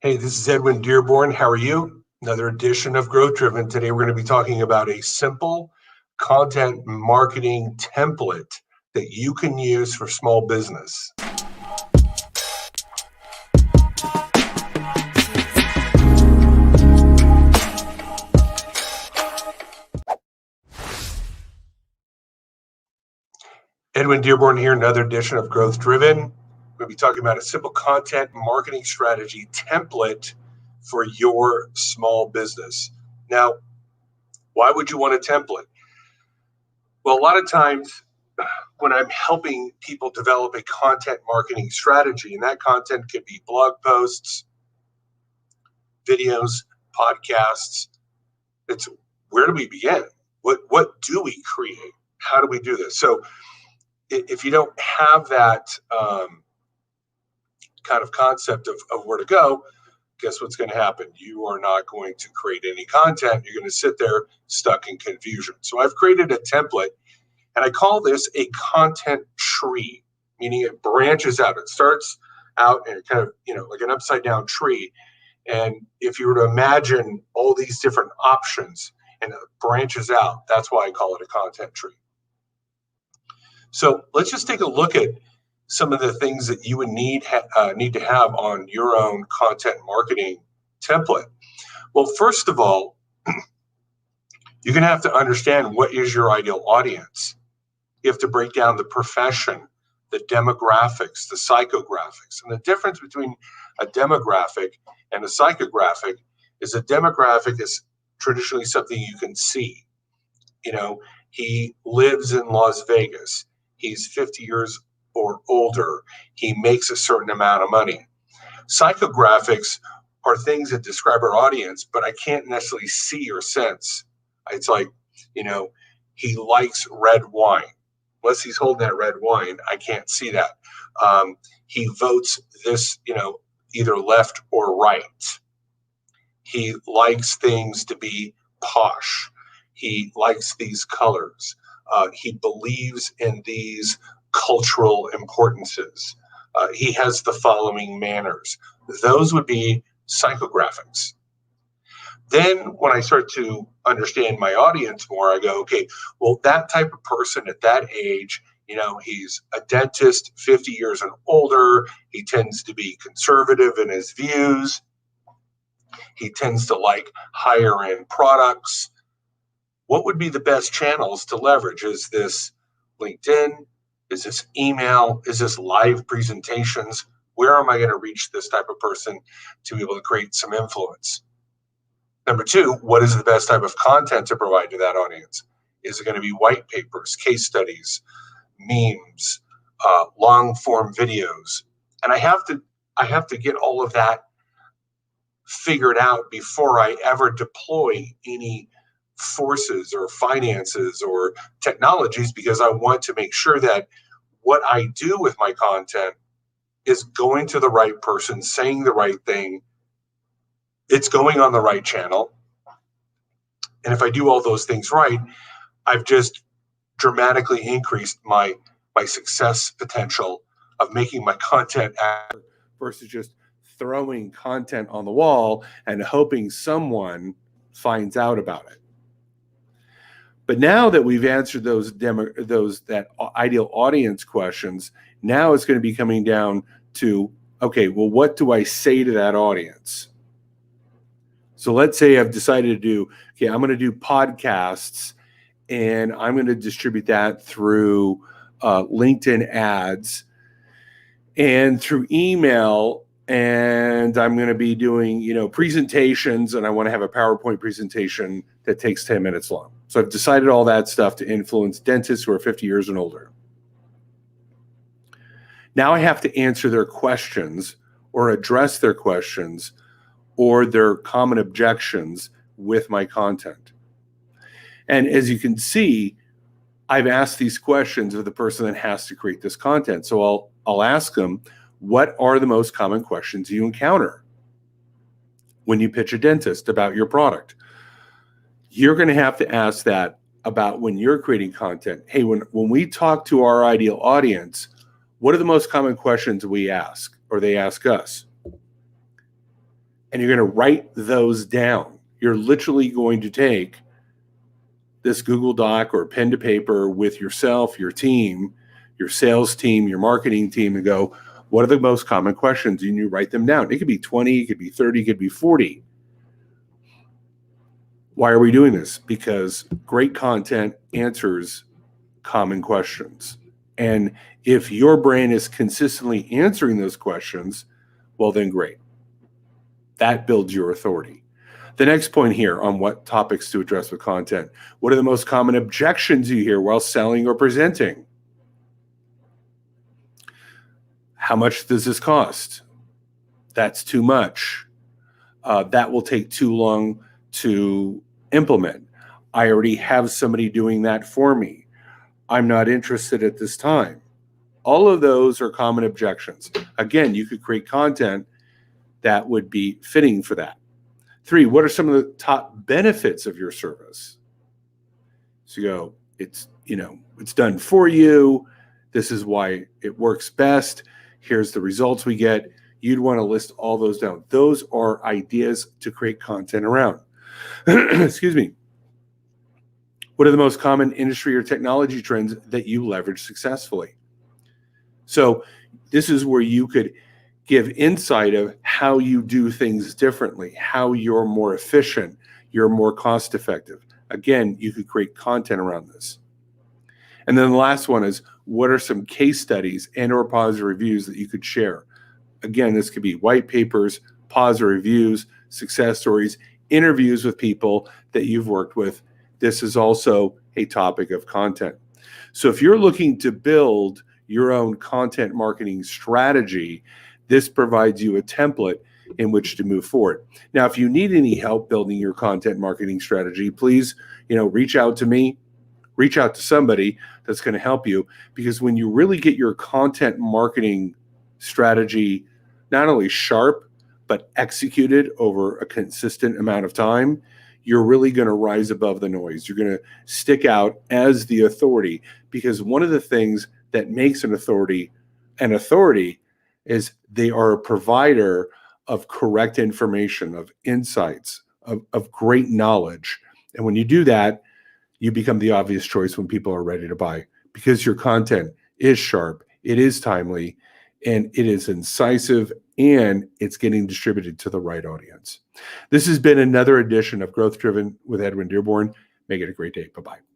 Hey, this is Edwin Dearborn. How are you? Another edition of Growth Driven. Today we're going to be talking about a simple content marketing template that you can use for small business. Edwin Dearborn here, another edition of Growth Driven. We'll be talking about a simple content marketing strategy template for your small business. Now, why would you want a template? Well, a lot of times when I'm helping people develop a content marketing strategy, and that content could be blog posts, videos, podcasts, it's where do we begin? What do we create? How do we do this? So if you don't have that kind of concept of where to go, guess what's going to happen? You are not going to create any content. You're going to sit there stuck in confusion. So I've created a template, and I call this a content tree, meaning it branches out. It starts out in kind of, like an upside down tree. And if you were to imagine all these different options and it branches out, that's why I call it a content tree. So let's just take a look at some of the things that you would need to have on your own content marketing template. Well, first of all, you're going to have to understand what is your ideal audience. You have to break down the profession, the demographics, the psychographics. And the difference between a demographic and a psychographic is a demographic is traditionally something you can see. He lives in Las Vegas. He's 50 years or older. He makes a certain amount of money. Psychographics are things that describe our audience, but I can't necessarily see or sense. It's like, he likes red wine. Unless he's holding that red wine, I can't see that. He votes this, either left or right. He likes things to be posh. He likes these colors. He believes in these cultural importances. He has the following manners. Those would be psychographics. Then when I start to understand my audience more, I go, okay, well, that type of person at that age, he's a dentist, 50 years and older. He tends to be conservative in his views. He tends to like higher end products. What would be the best channels to leverage? Is this LinkedIn? Is this email? Is this live presentations? Where am I going to reach this type of person to be able to create some influence? Number two, what is the best type of content to provide to that audience? Is it going to be white papers, case studies, memes, long form videos? And I have to get all of that figured out before I ever deploy any forces or finances or technologies, because I want to make sure that what I do with my content is going to the right person, saying the right thing. It's going on the right channel. And if I do all those things right, I've just dramatically increased my success potential of making my content versus just throwing content on the wall and hoping someone finds out about it. But now that we've answered that ideal audience questions, now it's going to be coming down to, okay, well, what do I say to that audience? So let's say I've decided to I'm going to do podcasts, and I'm going to distribute that through LinkedIn ads and through email, and I'm going to be doing, presentations, and I want to have a PowerPoint presentation that takes 10 minutes long. So I've decided all that stuff to influence dentists who are 50 years and older. Now I have to answer their questions or address their questions or their common objections with my content. And as you can see, I've asked these questions of the person that has to create this content. So I'll ask them, what are the most common questions you encounter when you pitch a dentist about your product? You're going to have to ask that about when you're creating content. Hey, when we talk to our ideal audience, what are the most common questions we ask or they ask us? and you're going to write those down. You're literally going to take this Google Doc or pen to paper with yourself, your team, your sales team, your marketing team, and go, what are the most common questions? And you write them down. It could be 20, it could be 30, it could be 40. Why are we doing this? Because great content answers common questions. And if your brain is consistently answering those questions, well, then great. That builds your authority. The next point here on what topics to address with content. What are the most common objections you hear while selling or presenting? How much does this cost? That's too much. That will take too long to implement. I already have somebody doing that for me. I'm not interested at this time. All of those are common objections. Again, you could create content that would be fitting for that. 3, what are some of the top benefits of your service? So you go, it's done for you. This is why it works best. Here's the results we get. You'd want to list all those down. Those are ideas to create content around. Excuse me. What are the most common industry or technology trends that you leverage successfully? So this is where you could give insight of how you do things differently, how you're more efficient, you're more cost effective. Again, you could create content around this. And then the last one is, what are some case studies and or positive reviews that you could share? Again, this could be white papers, positive reviews, success stories, interviews with people that you've worked with. This is also a topic of content. So if you're looking to build your own content marketing strategy, this provides you a template in which to move forward. Now, if you need any help building your content marketing strategy, please, reach out to me, reach out to somebody that's going to help you, because when you really get your content marketing strategy not only sharp, but executed over a consistent amount of time, you're really going to rise above the noise. You're going to stick out as the authority, because one of the things that makes an authority is they are a provider of correct information, of insights, of great knowledge. And when you do that, you become the obvious choice when people are ready to buy, because your content is sharp, it is timely, and it is incisive, and it's getting distributed to the right audience. This has been another edition of Growth Driven with Edwin Dearborn. Make it a great day. Bye-bye.